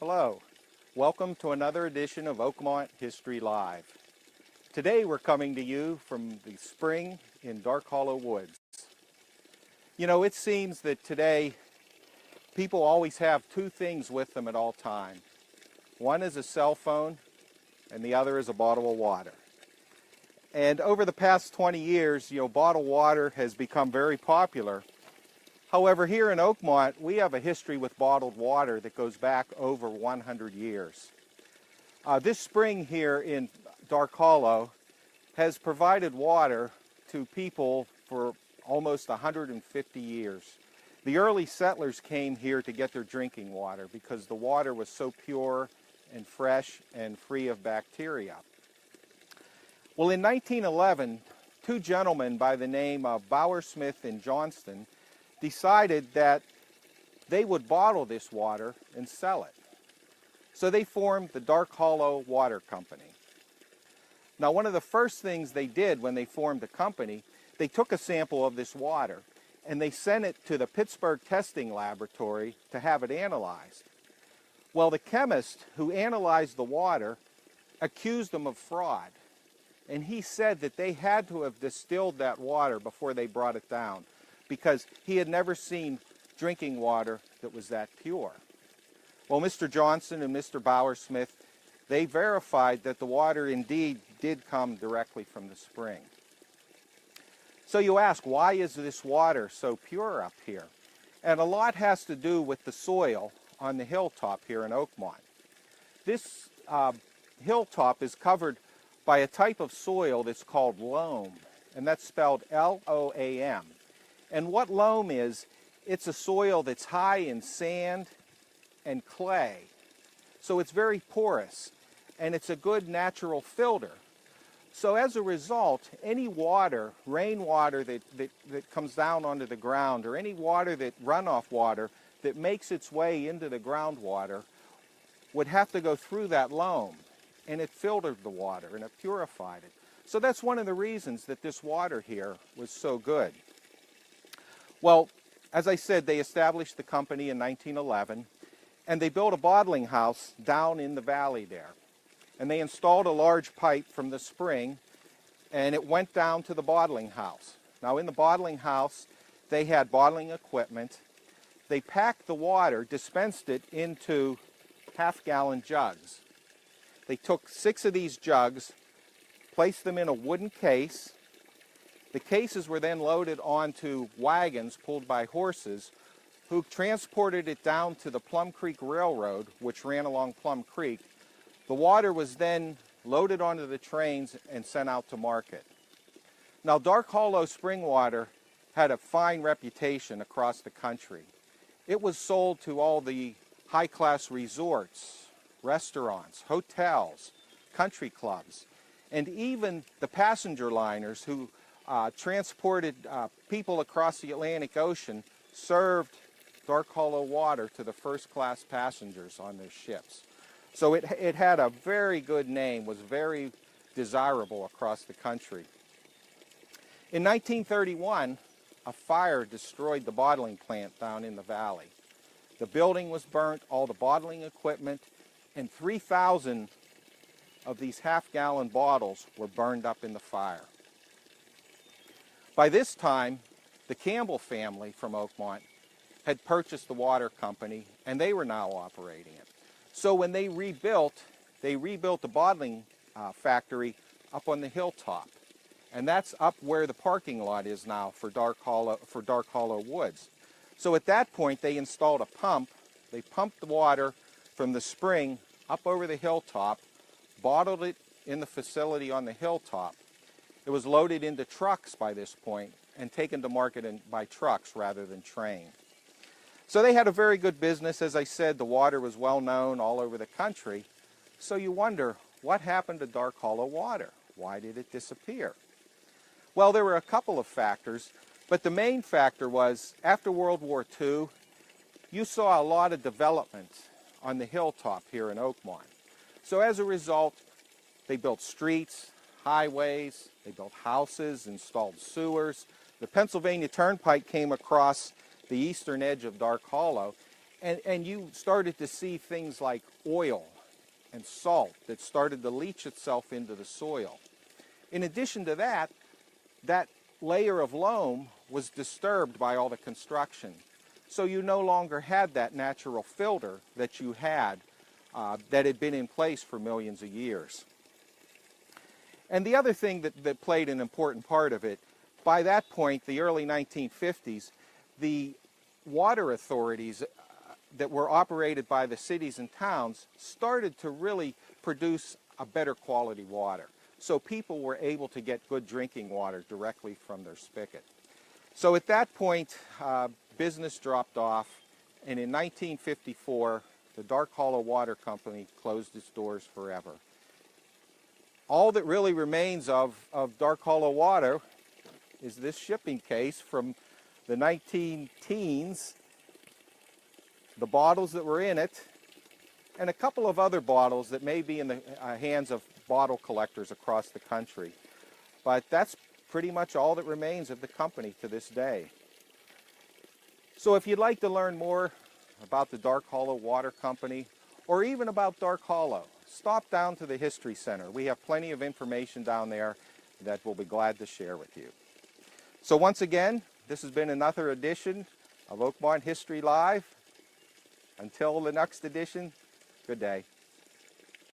Hello, welcome to another edition of Oakmont History Live. Today we're coming to you from the spring in Dark Hollow Woods. You know, it seems that today people always have two things with them at all time. One is a cell phone and the other is a bottle of water. And over the past 20 years, bottled water has become very popular. However, here in Oakmont, we have a history with bottled water that goes back over 100 years. This spring here in Dark Hollow has provided water to people for almost 150 years. The early settlers came here to get their drinking water because the water was so pure and fresh and free of bacteria. Well, in 1911, two gentlemen by the name of Bowersmith and Johnston decided that they would bottle this water and sell it. So they formed the Dark Hollow Water Company. Now, one of the first things they did when they formed the company, they took a sample of this water and they sent it to the Pittsburgh testing laboratory to have it analyzed. Well, the chemist who analyzed the water accused them of fraud. And he said that they had to have distilled that water before they brought it down, because he had never seen drinking water that was that pure. Well, Mr. Johnson and Mr. Bowersmith, they verified that the water indeed did come directly from the spring. So you ask, why is this water so pure up here? And a lot has to do with the soil on the hilltop here in Oakmont. This hilltop is covered by a type of soil that's called loam, and that's spelled L-O-A-M. And what loam is, it's a soil that's high in sand and clay. So it's very porous, and it's a good natural filter. So as a result, any water, rainwater that comes down onto the ground, or any water runoff water that makes its way into the groundwater, would have to go through that loam. And it filtered the water and it purified it. So that's one of the reasons that this water here was so good. Well, as I said, they established the company in 1911, and they built a bottling house down in the valley there. And they installed a large pipe from the spring, and it went down to the bottling house. Now, in the bottling house, they had bottling equipment. They packed the water, dispensed it into half-gallon jugs. They took 6 of these jugs, placed them in a wooden case. The cases were then loaded onto wagons pulled by horses, who transported it down to the Plum Creek Railroad, which ran along Plum Creek. The water was then loaded onto the trains and sent out to market. Now, Dark Hollow spring water had a fine reputation across the country. It was sold to all the high-class resorts, restaurants, hotels, country clubs, and even the passenger liners who transported people across the Atlantic Ocean served Dark Hollow water to the first-class passengers on their ships. So it had a very good name, was very desirable across the country. In 1931, a fire destroyed the bottling plant down in the valley. The building was burnt, all the bottling equipment, and 3,000 of these half-gallon bottles were burned up in the fire. By this time, the Campbell family from Oakmont had purchased the water company, and they were now operating it. So when they rebuilt the bottling factory up on the hilltop, and that's up where the parking lot is now for Dark Hollow Woods. So at that point, they installed a pump. They pumped the water from the spring up over the hilltop, bottled it in the facility on the hilltop. It was loaded into trucks by this point and taken to market by trucks rather than train. So they had a very good business. As I said, the water was well known all over the country. So you wonder, what happened to Dark Hollow water? Why did it disappear? Well, there were a couple of factors, but the main factor was after World War II, you saw a lot of development on the hilltop here in Oakmont. So as a result, they built streets, highways, they built houses, installed sewers. The Pennsylvania Turnpike came across the eastern edge of Dark Hollow, And you started to see things like oil and salt that started to leach itself into the soil. In addition to that, that layer of loam was disturbed by all the construction. So you no longer had that natural filter that you had that had been in place for millions of years. And the other thing that played an important part of it, by that point, the early 1950s, the water authorities that were operated by the cities and towns started to really produce a better quality water. So people were able to get good drinking water directly from their spigot. So at that point, business dropped off, and in 1954, the Dark Hollow Water Company closed its doors forever. All that really remains of Dark Hollow Water is this shipping case from the 19-teens, the bottles that were in it, and a couple of other bottles that may be in the hands of bottle collectors across the country. But that's pretty much all that remains of the company to this day. So if you'd like to learn more about the Dark Hollow Water Company, or even about Dark Hollow, stop down to the History Center. We have plenty of information down there that we'll be glad to share with you. So once again, this has been another edition of Oakmont History Live. Until the next edition, good day.